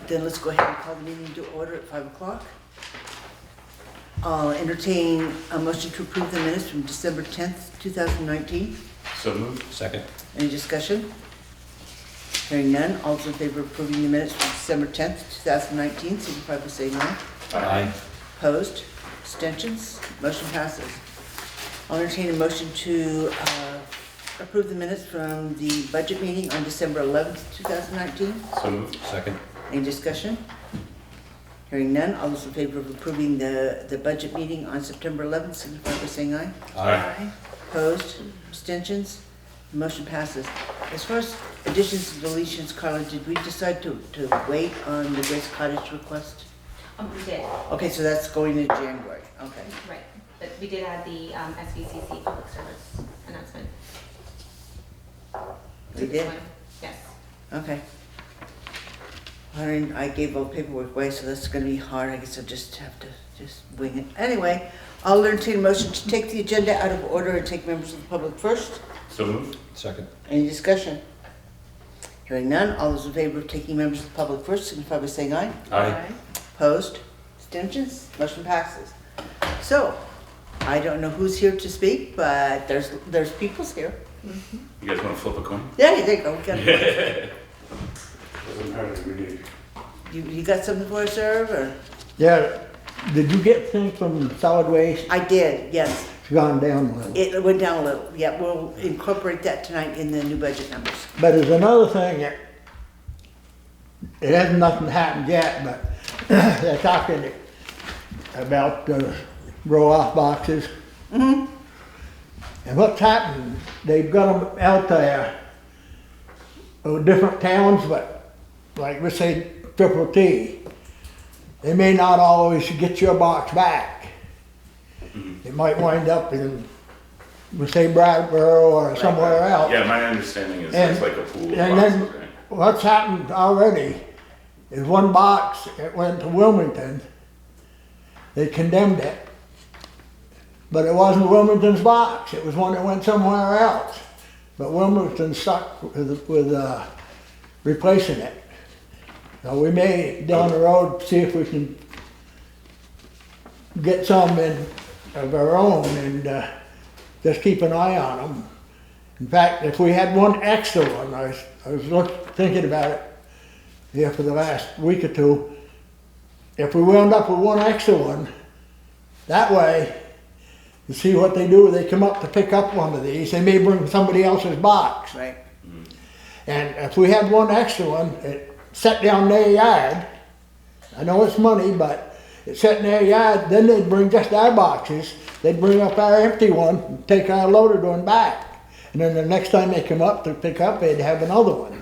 Then let's go ahead and call the meeting to order at 5 o'clock. I'll entertain a motion to approve the minutes from December 10th, 2019. So moved. Second. Any discussion? Hearing none, all those in favor of approving the minutes from December 10th, 2019, signify by saying aye. Aye. Opposed? Abstentions? Motion passes. I'll entertain a motion to approve the minutes from the budget meeting on December 11th, 2019. So moved. Second. Any discussion? Hearing none, all those in favor of approving the budget meeting on September 11th, signify by saying aye. Aye. Opposed? Abstentions? Motion passes. As far as additions and deletions, Carla, did we decide to wait on the Grace Cottage request? We did, Okay, so that's going to January, okay. right. But we did add the SVCC public service announcement. We to this did? one. Yes. Okay. I gave all the paperwork away, so that's gonna be hard. I guess I'll just have to wing it. Anyway, I'll entertain a motion to take the agenda out of order and take members of the public first. So moved. Second. Any discussion? Hearing none, all those in favor of taking members of the public first, signify by saying aye. Aye. Opposed? Abstentions? Motion passes. So, I don't know who's here to speak, but there's people's here. You guys want to flip a coin? Yeah, there you go. We got it. Doesn't hurt if we do. You got something for us, Irv, or? Yeah, did you get things from solid waste? I did, yes. It's gone down a little. It went down a little. Yeah, we'll incorporate that tonight in the new budget numbers. But there's another thing that, it hasn't nothing happened yet, but they're talking about roll-off boxes. Mm-hmm. And what's happened, they've got them out there with different towns, but like we say Triple T, they may not always get your box back. It might wind up in, we say Brattleboro or somewhere else. Yeah, my understanding is And- it's like a pool of And boxes, then right? what's happened already is one box, it went to Wilmington. They condemned it. But it wasn't Wilmington's box, it was one that went somewhere else. But Wilmington stuck with replacing it. So we may, down the road, see if we can get some of our own and just keep an eye on them. In fact, if we had one extra one, I was thinking about it here for the last week or two. If we wound up with one extra one, that way, you see what they do, they come up to pick up one of these, they may bring somebody else's box. Right. And if we had one extra one, it set down their yard, I know it's money, but it set in their yard, then they'd bring just our boxes, they'd bring up our empty one, and take our loaded one back. And then the next time they come up to pick up, they'd have another one.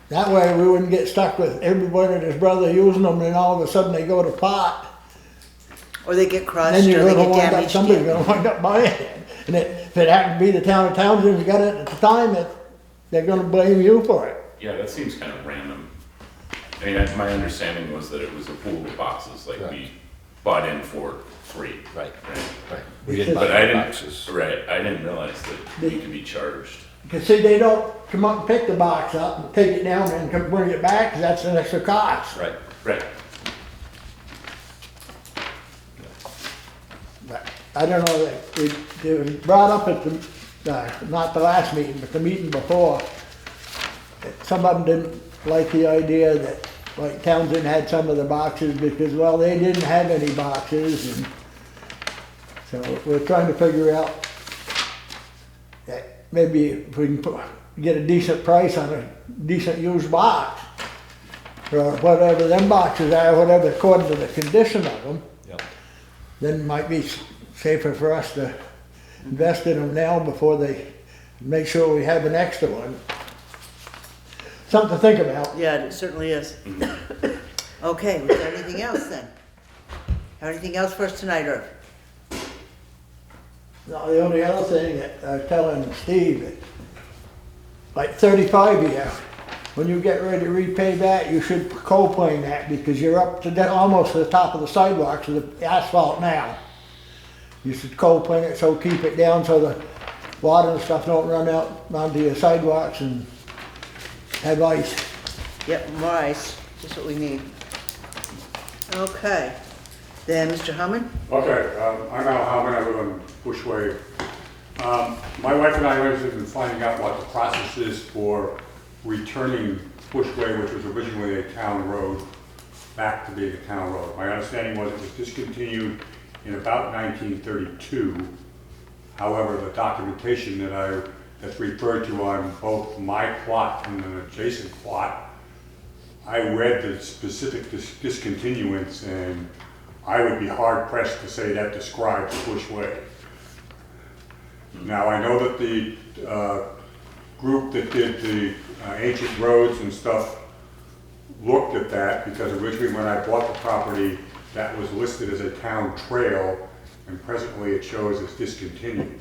That way we wouldn't get stuck with everybody and his brother using them, and all of a sudden they go to pot. Or they get crushed, Then or you're they gonna get wind up, damaged. somebody's gonna wind up buying it. And if it happened to be the town of Townshend who got it at the time, they're gonna blame you for it. Yeah, that seems kind of random. I mean, my understanding was that it was a pool of boxes, like Right. we bought in for free. Right. Right. Right. We didn't buy But I the didn't, boxes. right, I didn't realize that we could be charged. Cause see, they don't come up and pick the box up and take it down and come bring it back, cause that's an extra cost. Right. Right. But I don't know, it was brought up at the, not the last meeting, but the meeting before. That some of them didn't like the idea that, like Townsend had some of the boxes because, well, they didn't have any boxes, and so we're trying to figure out that maybe if we can get a decent price on a decent used box, or whatever them boxes are, whatever according to the condition of them, Yep. then it might be safer for us to invest in them now before they make sure we have an extra one. Something to think about. Yeah, it certainly is. Okay, was there anything else then? Have anything else for us tonight, Irv? Now, the only other thing that I was telling Steve, that like 35 year, when you get ready to repay that, you should cold plane that because you're up to almost to the top of the sidewalks of the asphalt now. You should cold plane it, so keep it down so the water and stuff don't run out onto your sidewalks and have ice. Yep, more ice, just what we need. Okay, then Mr. Hammond? Okay, I'm Al Howman, I live on Bushway. My wife and I are interested in finding out what the process is for returning Bushway, which was originally a town road, back to being a town road. My understanding was it was discontinued in about 1932. However, the documentation that's referred to on both my plot and an adjacent plot, I read the specific discontinuance, and I would be hard pressed to say that describes Bushway. Now, I know that the group that did the ancient roads and stuff looked at that, because originally when I bought the property, that was listed as a town trail, and presently it shows as discontinued.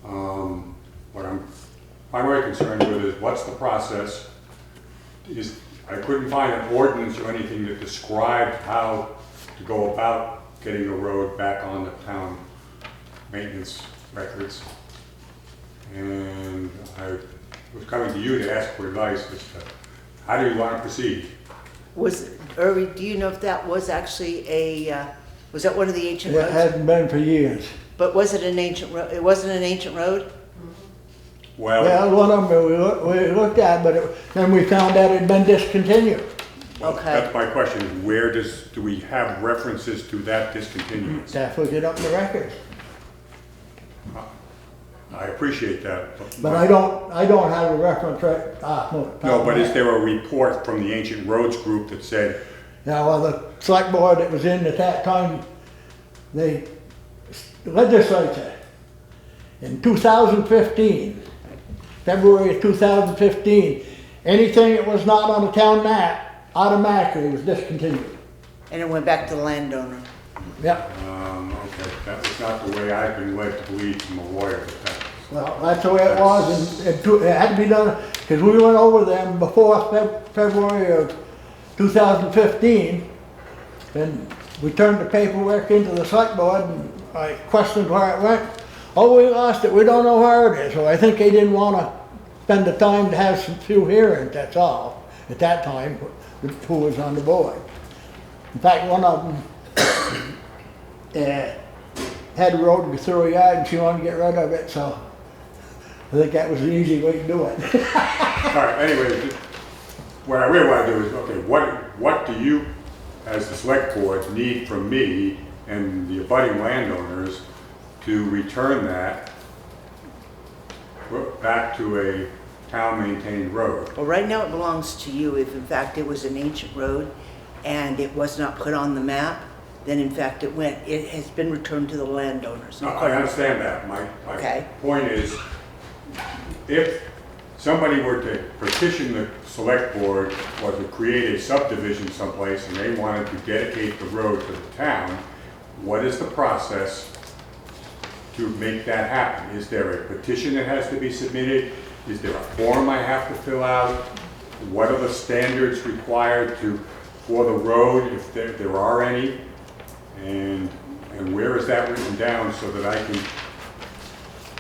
What I'm primarily concerned with is what's the process? I couldn't find an ordinance or anything that described how to go about getting a road back on the town maintenance records. And I was coming to you to ask for advice as to how do you want to proceed? Irving, do you know if that was actually was that one of the ancient It roads? hasn't been for years. But was it an ancient road? It wasn't an ancient road? Well, Yeah, one of them we looked at, but then we found out it had been discontinued. Okay. that's my question, is where do we have references to that discontinuance? That's what it up in the records. I appreciate that. But I don't have a reference right. No, but is there a report from the Ancient Roads group that said, Now, well, the select board that was in at that time, the legislature, in 2015, February of 2015, anything that was not on the town map automatically was discontinued. And it went back to the landowner. Yep. okay, that was not the way I've been led to believe from a lawyer. Well, that's the way it was, and it had to be done, because we went over them before February of 2015, and we turned the paperwork into the select board, and I questioned where it went. Oh, we lost it, we don't know where it is. So I think they didn't want to spend the time to have some few hearings, that's all, at that time, who was on the board. In fact, one of them had a road go through a yard and she wanted to get rid of it, so I think that was the easy way to do it. All right, anyway, what I really want to do is, okay, what do you, as the select board, need from me and the abutting landowners to return that back to a town-maintained road? Well, right now it belongs to you. If in fact it was an ancient road and it was not put on the map, then in fact it has been returned to the landowners. No, I understand that. My Okay. point is, if somebody were to petition the select board or to create a subdivision someplace and they wanted to dedicate the road to the town, what is the process to make that happen? Is there a petition that has to be submitted? Is there a form I have to fill out? What are the standards required for the road, if there are any? And where is that written down so that I can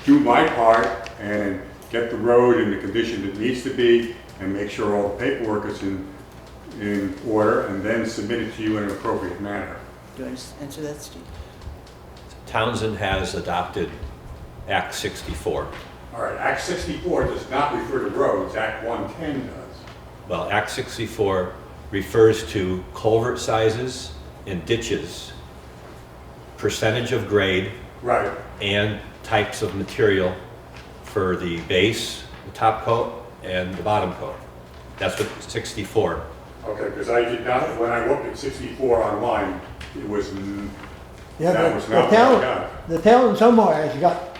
do my part and get the road in the condition it needs to be and make sure all the paperwork is in order, and then submit it to you in an appropriate manner? Do you want to answer that, Steve? Townsend has adopted Act 64. All right, Act 64 does not refer to roads, Act 110 does. Well, Act 64 refers to culvert sizes and ditches, percentage of grade, Right. and types of material for the base, the top coat, and the bottom coat. That's what 64. Okay, because I did not, when I looked at 64 online, it was, Yeah, that but was not what I got. the town somewhere has got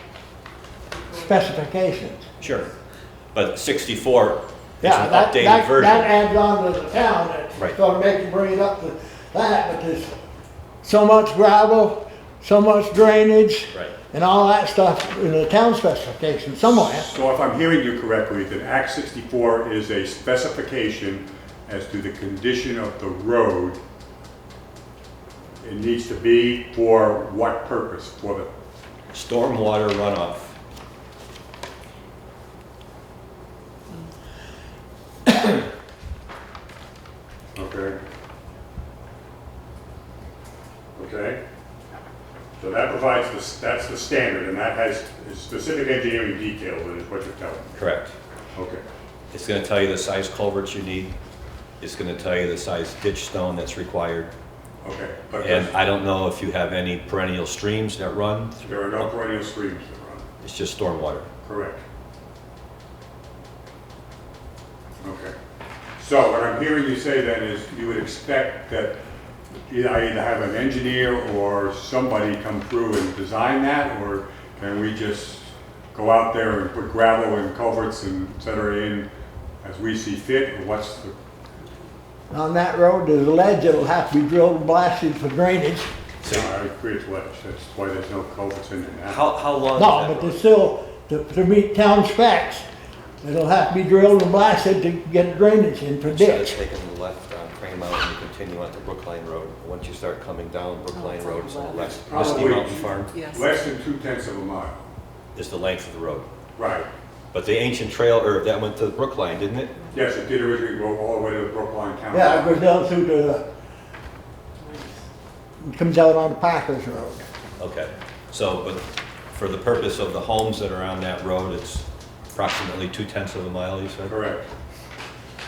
specifications. Sure. But 64 is Yeah, an that updated version. adds on to the town, Right. it's gonna make you bring it up to that, but there's so much gravel, so much drainage, Right. and all that stuff in the town specification somewhere. So if I'm hearing you correctly, that Act 64 is a specification as to the condition of the road. It needs to be for what purpose? For the, Stormwater runoff. provides this, that's the standard, and that has specific engineering details, and is what you're telling me. Correct. Okay. It's gonna tell you the size culverts you need. It's gonna tell you the size ditch stone that's required. Okay. But And I don't know if you have any perennial streams that run. there are no perennial streams that run. It's just stormwater. Correct. Okay. So what I'm hearing you say then is you would expect that I either have an engineer or somebody come through and design that, or can we just go out there and put gravel and culverts and et cetera in as we see fit, or what's the, On that road, there's a ledge that'll have to be drilled and blasted for drainage. I agree it's ledge, that's why there's no culverts in there now. How long No, is that but road? there's still, to meet town specs, it'll have to be drilled and blasted to get drainage in for Instead of ditch. taking the left on Crane Mountain, you continue on to Brookline Road. Once you start coming down Brookline Road, it's on the left. Misty Probably Mountain Farm Yes. less than 2/10 of a mile. is the length of the road. Right. But the ancient trail, or that went to Brookline, didn't it? Yes, it did originally go all the way to the Brookline Town. Yeah, it goes down through the, it comes out on Packers Road. Okay. So, but for the purpose of the homes that are on that road, it's approximately 2/10 of a mile, you said? Correct.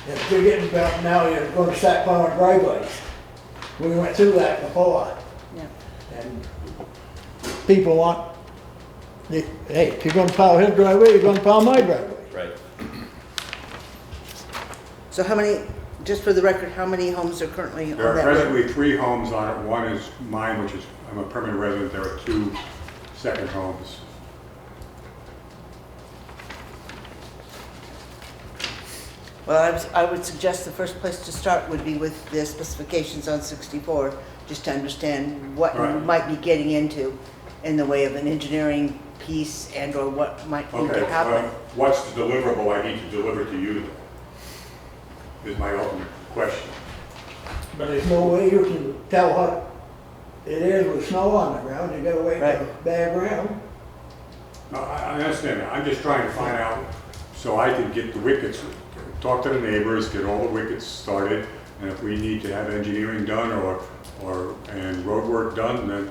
If you're getting about now, you're going to start plowing driveways. We went through that before. Yeah. And people want, hey, if you're gonna plow his driveway, you're gonna plow my driveway. Right. So how many, just for the record, how many homes are currently on There are that road? presently 3 homes on it. One is mine, which is, I'm a permanent resident. There are 2 second homes. Well, I would suggest the first place to start would be with the specifications on 64, just to understand what you Right. might be getting into in the way of an engineering piece and/or what might need Okay, to happen. what's the deliverable I need to deliver to you, then? Is my ultimate question. But there's no way you can tell what it is with snow on the ground, you gotta wait Right. for bad ground. No, I understand that. I'm just trying to find out so I can get the wickets, talk to the neighbors, get all the wickets started, and if we need to have engineering done and road work done, then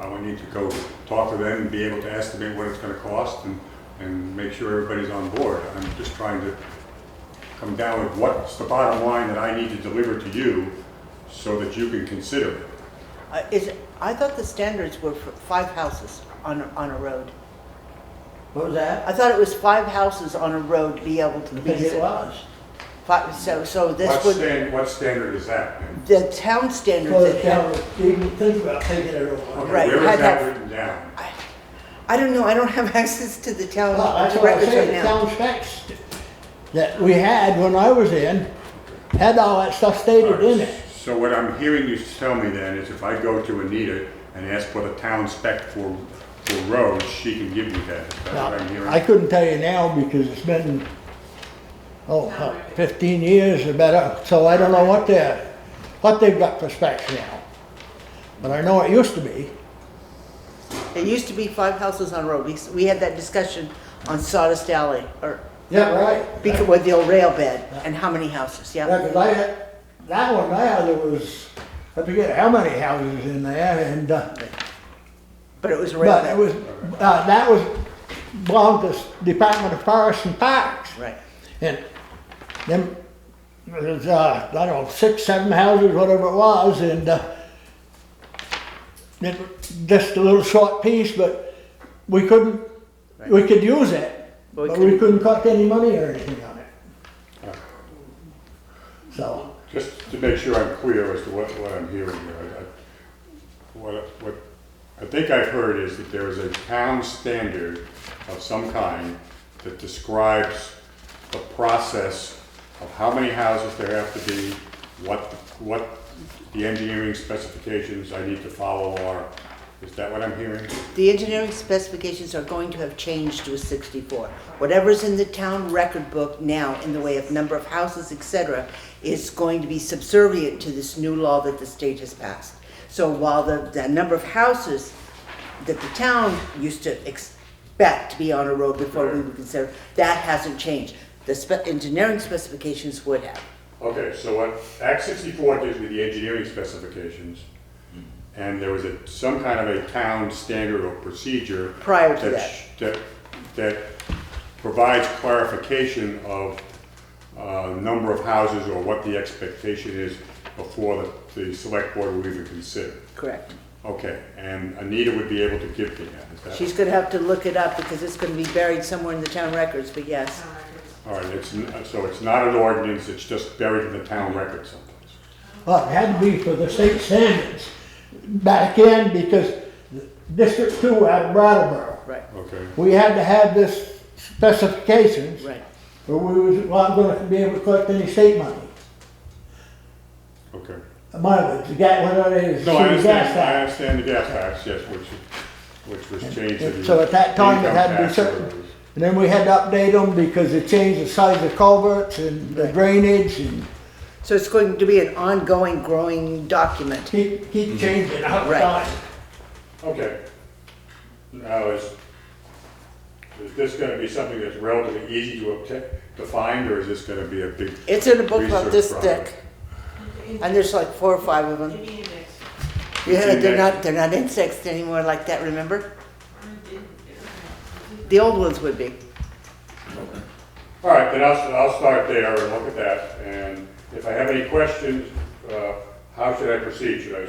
I would need to go talk to them and be able to estimate what it's gonna cost and make sure everybody's on board. I'm just trying to come down with what's the bottom line that I need to deliver to you so that you can consider it. I thought the standards were for 5 houses on a road. What was that? I thought it was 5 houses on a road to be able to I be. think it was. So this would, What standard is that, then? the town standards So the that town have, would even think about taking it over. Okay, Right, where had is that that- written down? I don't know, I don't have access to the town Well, that's what I records say, right the now. town specs that we had when I was in, had all that stuff stated in it. So what I'm hearing you tell me then is if I go to Anita and ask for the town spec for roads, she can give me that. Is that what I'm Now, hearing? I couldn't tell you now because it's been, 15 years or better, so I don't know what they've got for specs now. But I know it used to be. It used to be 5 houses on a road. We had that discussion on Sawdust Alley, or, Yeah, right. because with the old rail bed, and how many houses, Yeah, yeah. 'cause I had, that one there was, I forget how many houses in there, and, But it was a rail but it bed. was, that was, belonged to Department of Forests and Parks. Right. And then, there's, I don't know, 6, 7 houses, whatever it was, and, it was just a little short piece, but we couldn't, we could use it, But we but we couldn't- couldn't collect any money or anything on it. So, Just to make sure I'm clear as to what I'm hearing here. What I think I've heard is that there is a town standard of some kind that describes the process of how many houses there have to be, what the engineering specifications I need to follow are. Is that what I'm hearing? The engineering specifications are going to have changed to a 64. Whatever's in the town record book now in the way of number of houses, etc., is going to be subservient to this new law that the state has passed. So while the number of houses that the town used to expect to be on a road before we would consider, that hasn't changed. The engineering specifications would have. Okay, so what Act 64 gives me the engineering specifications, and there was some kind of a town standard or procedure. Prior to that provides clarification of number of houses or what the expectation is before the select board will even consider. Correct. Okay, and Anita would be able to give me that, is that? She's gonna have to look it up because it's gonna be buried somewhere in the town records, but yes. All right, so it's not an ordinance, it's just buried in the town record someplace. Well, it had to be for the state standards back in because District 2 out of Brattleboro, Right, Okay, we had to have this specifications right. or we was not gonna be able to collect any state money. okay. Mileage, the gas, whatever it is. No, I the gas understand, tax. I understand the gas tax, yes, which was changed to the. So at that time, it income had to be tax certain. or- And then we had to update them because they changed the size of culverts and the Right. drainage and So it's going to be an ongoing, growing document. keep changing all the Right. time. Okay. Now, is this gonna be something that's relatively easy to find, or is this gonna be a big? It's in a book about this research project? thick, and there's like 4 or 5 of them. Yeah, they're not indexed anymore like that, remember? The old ones would be. All right, then I'll start there and look at that, and if I have any questions, how should I proceed? Should I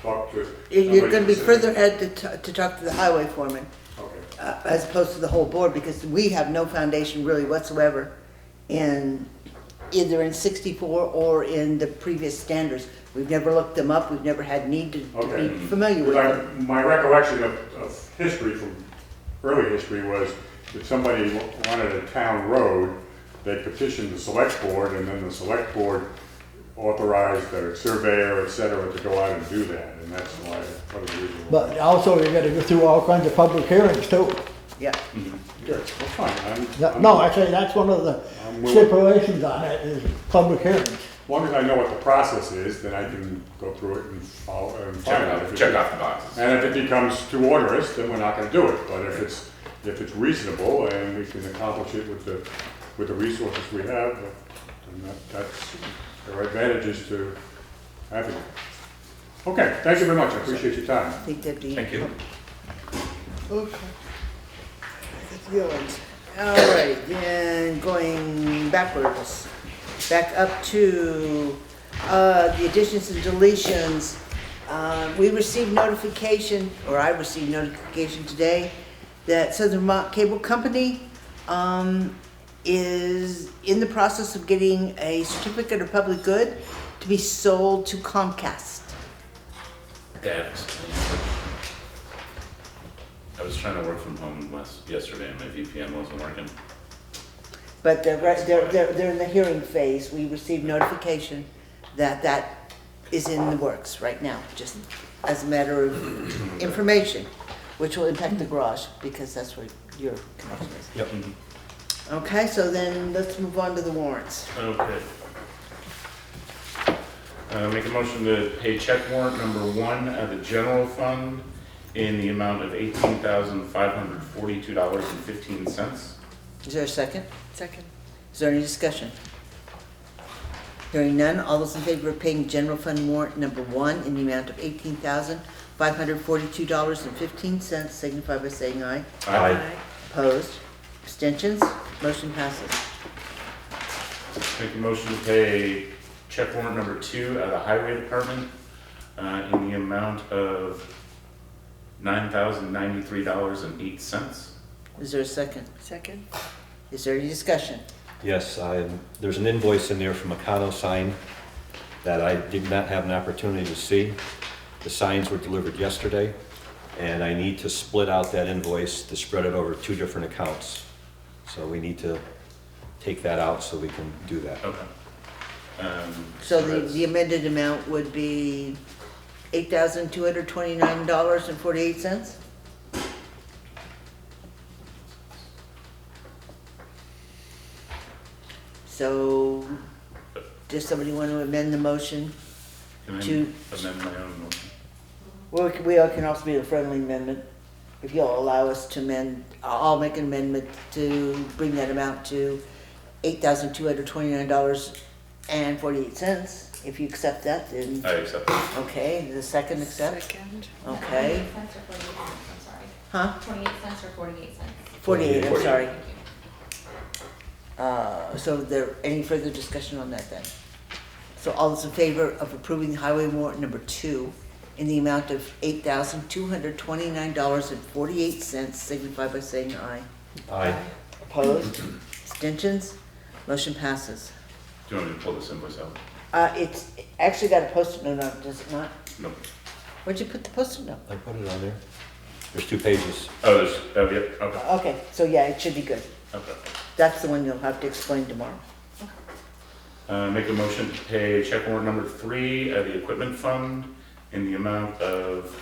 talk to? You're gonna be somebody further specific? ahead to talk to the highway foreman, Okay, as opposed to the whole board, because we have no foundation really whatsoever in, either in 64 or in the previous standards. We've never looked them up, we've never had need to Okay. be familiar with Because them. my recollection of history from early history was if somebody wanted a town road, they petitioned the select board, and then the select board authorized the surveyor, et cetera, to go out and do that, and that's why, one of the reasons. But also you gotta go through all kinds of public hearings too. Yeah, Good, well, fine. No, I say that's one of the I'm willing. stipulations on it is public hearings. As long as I know what the process is, then I can go through it and follow, and Check find off, it. check off the boxes. And if it becomes too onerous, then we're not gonna do it, but if it's reasonable and we can accomplish it with the resources we have, then that's, there are advantages to having it. Okay, thank you very much, I appreciate your time. I think that'd be. Thank you. Okay. That's the other ones. All right, then going backwards, back up to the additions and deletions. We received notification, or I received notification today, that Southern Vermont Cable Company is in the process of getting a certificate of public good to be sold to Comcast. I was trying to work from home yesterday and my VPN wasn't working. But they're in the hearing phase. We received notification that that is in the works right now, just as a matter of information, which will impact the garage, because that's where your connection is. Yep. Okay, so then let's move on to the warrants. Okay. Make a motion to pay check warrant number 1 at the general fund in the amount of $18,542.15. Is there a second? Second. Is there any discussion? Hearing none, all those in favor of paying general fund warrant number 1 in the amount of $18,542.15 signify by saying aye. Aye. Opposed? Abstentions? Motion passes. Make a motion to pay check warrant number 2 at the highway department in the amount of $9,093.08. Is there a second? Second. Is there any discussion? Yes, there's an invoice in there from Econo Sign that I did not have an opportunity to see. The signs were delivered yesterday, and I need to split out that invoice to spread it over 2 different accounts. So we need to take that out so we can do that. Okay. So that's- the amended amount would be $8,229.48? So, does somebody want to amend the motion? Can I to- amend my own motion? Well, we can also be a friendly amendment. If you'll allow us to amend, I'll make an amendment to bring that amount to $8,229 and 48 cents. If you accept that, then, I accept that. okay, the second accept, Second. okay. 28 cents or 48 cents, I'm sorry. Huh? 28 cents or 48 cents. 48, I'm 48. sorry. Thank you. So there, any further discussion on that then? So all those in favor of approving highway warrant number 2 in the amount of $8,229.48 signify by saying aye. Aye. Opposed? Abstentions? Motion passes. Do you want me to pull this invoice out? It's actually got a post-it note on it, does it not? No. Where'd you put the post-it note? I put it on there. There's 2 pages. Oh, yep, okay, Okay, so yeah, it should be good. okay. That's the one you'll have to explain tomorrow. Make a motion to pay check warrant number 3 at the equipment fund in the amount of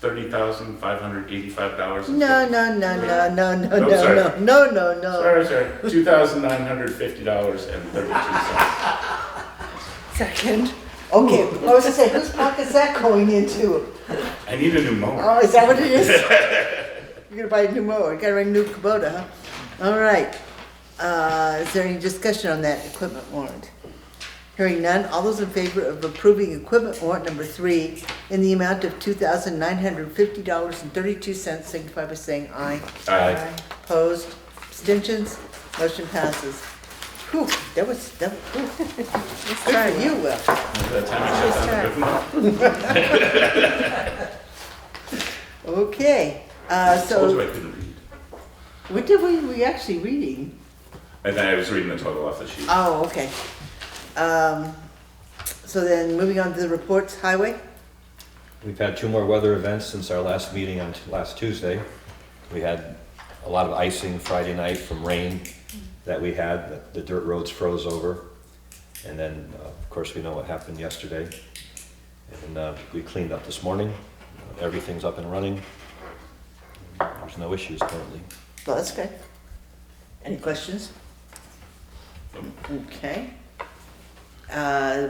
$30,585. No, no, no, no, no, no, Oh, no, sorry. no, no, no, no. Sorry, $2,950.32. Second. Okay, I was gonna say, whose pocket's that going into? I need a new mower. Oh, is that what it is? You're gonna buy a new mower, you gotta buy a new Kubota, huh? All right. Is there any discussion on that equipment warrant? Hearing none, all those in favor of approving equipment warrant number 3 in the amount of $2,950.32 signify by saying aye. Aye. Opposed? Abstentions? Motion passes. Whew, that was, whew. Let's try you, Will. That time I shut down the equipment. Okay, Told you so, I couldn't read. what did we actually reading? I think I was reading the total off the sheet. Oh, okay. So then, moving on to the reports, highway? We've had 2 more weather events since our last meeting on last Tuesday. We had a lot of icing Friday night from rain that we had. The dirt roads froze over. And then, of course, we know what happened yesterday. And we cleaned up this morning. Everything's up and running. There's no issues currently. Well, that's good. Any questions? Okay.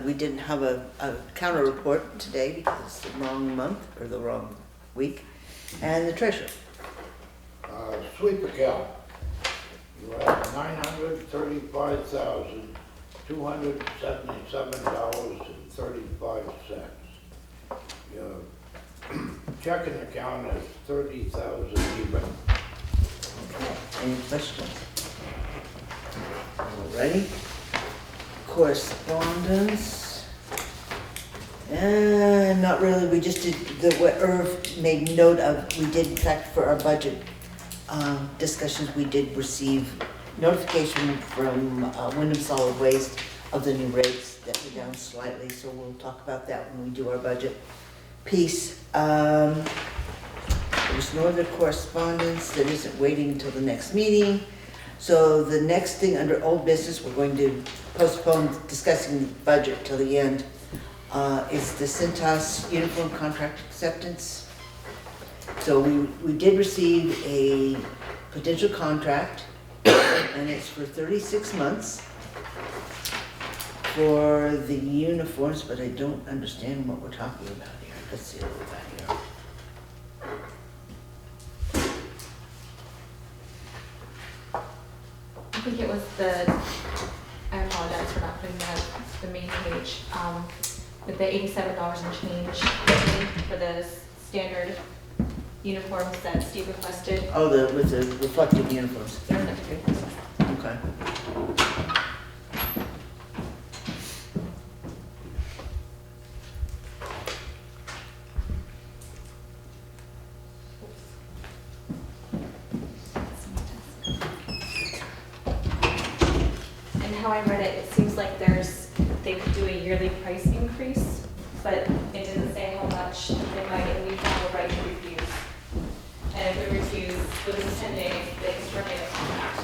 We didn't have a counter report today because it's the wrong month, or the wrong week. And the treasurer. Sweep account, you have $935,277.35. Your checking account is 30,000 even. Okay. Any questions? Alrighty. Correspondence. Not really, we just did, what Irv made note of, we did in fact for our budget discussions, we did receive notification from Wyndham Solid Waste of the new rates that were down slightly, so we'll talk about that when we do our budget piece. There's no other correspondence that isn't waiting until the next meeting. So the next thing under old business, we're going to postpone discussing the budget till the end, is the Cintas uniform contract acceptance. So we did receive a potential contract, and it's for 36 months for the uniforms, but I don't understand what we're talking about here. Let's see what we got here. I think it was I apologize for not putting the main page, with the $87 and change for the standard uniforms that Steve requested. Oh, with the reflective uniforms. They're in the paper. Okay. And how I read it, it seems like they could do a yearly price increase, but it didn't say how much they might, and we have a right to refuse. And if we refuse within 10 days, they can terminate the contract.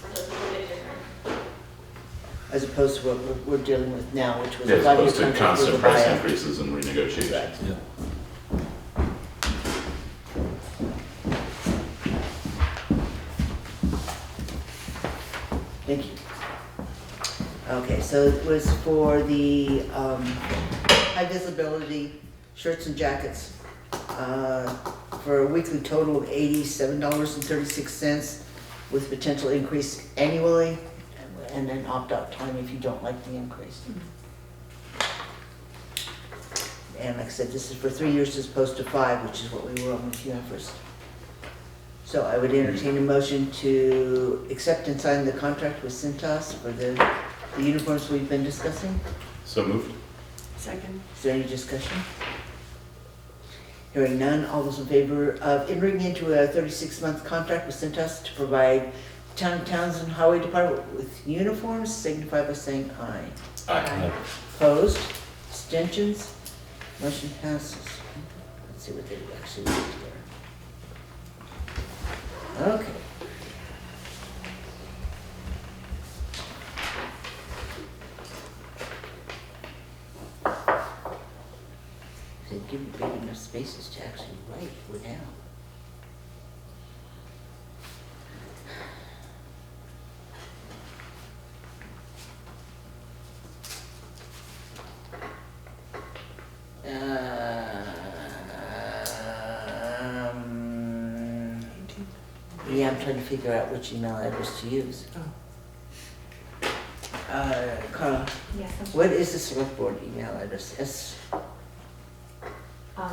So it's a little bit different. As opposed to what we're dealing with now, which was Yeah, a as 5-year opposed to contract with constant a price buyout. increases and renegotiations. Right. Yeah. Thank you. Okay, so it was for the high visibility shirts and jackets for a weekly total of $87.36 with potential increase annually. and an opt-out time if you don't like the increase. And like I said, this is for 3 years as opposed to 5, which is what we were on with UniFirst. So I would entertain a motion to accept and sign the contract with Cintas for the uniforms we've been discussing. So moved. Second. Is there any discussion? Hearing none, all those in favor of entering into a 36-month contract with Cintas to provide Town of Townsend Highway Department with uniforms, signify by saying aye. Aye. Opposed? Abstentions? Motion passes. Let's see what they actually did here. Okay. They give you big enough spaces to actually write without. Yeah, I'm trying to figure out which email address to use. Carla, Yes, what is the select board email address? I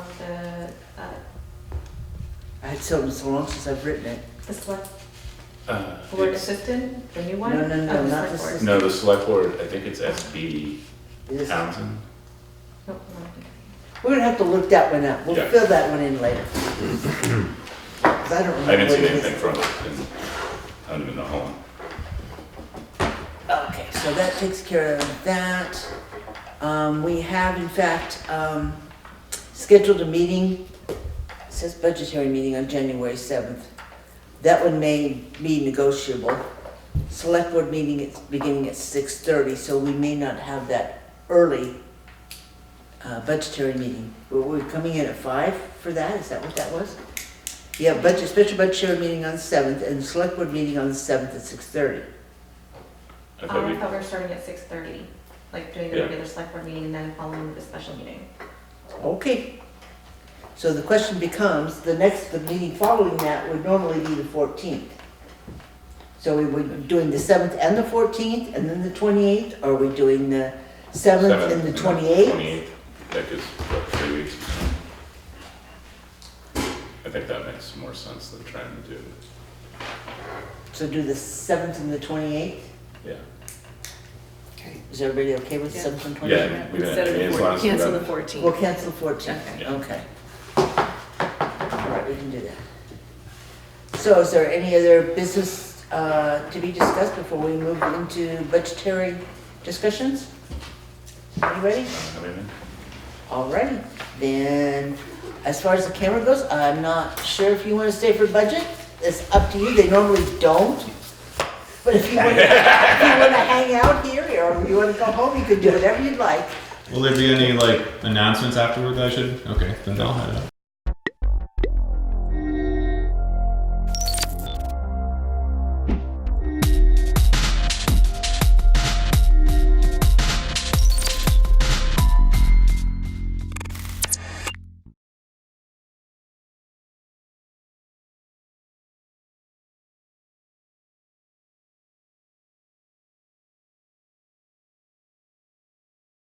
had so long since I've written it. the select board It's- assistant, the new one? No, no, no, Oh, the not select the board. system. No, the select board, I think it's SB It is- Townsend. Nope, no. We're gonna have to look that one up. We'll Yeah. fill that one in later. 'Cause I don't remember I didn't what see it anything is. from it, and I don't even know how long. Okay, so that takes care of that. We have in fact, scheduled a meeting, it says budgetary meeting on January 7th. That one may be negotiable. Select board meeting is beginning at 6:30, so we may not have that early budgetary meeting. We're coming in at 5 for that, is that what that was? Yeah, special budgetary meeting on the 7th and the select board meeting on the 7th at 6:30. I I thought we, thought we were starting at 6:30, like doing the Yeah. regular select board meeting and then following with the special meeting. Okay. So the question becomes, the meeting following that would normally be the 14th. So we were doing the 7th and the 14th and then the 28th, or are we doing the 7th and the 28th? 28th, that gives, what, 3 weeks? I think that makes more sense than trying to do, So do the 7th and the 28th? yeah. Is everybody okay with the Yeah. 7th and 28th? Yeah, we Instead of didn't, the as long as we cancel got- the 14th. We'll cancel the 14th, Yeah. okay. All right, we can do that. So is there any other business to be discussed before we move into budgetary discussions? Anybody? Everything? All righty, then, as far as the camera goes, I'm not sure if you want to stay for budget. It's up to you, they normally don't. But if you want to hang out here, or you want to go home, you can do whatever you'd like. Will there be any like announcements afterward that I should? Okay, then I'll head out.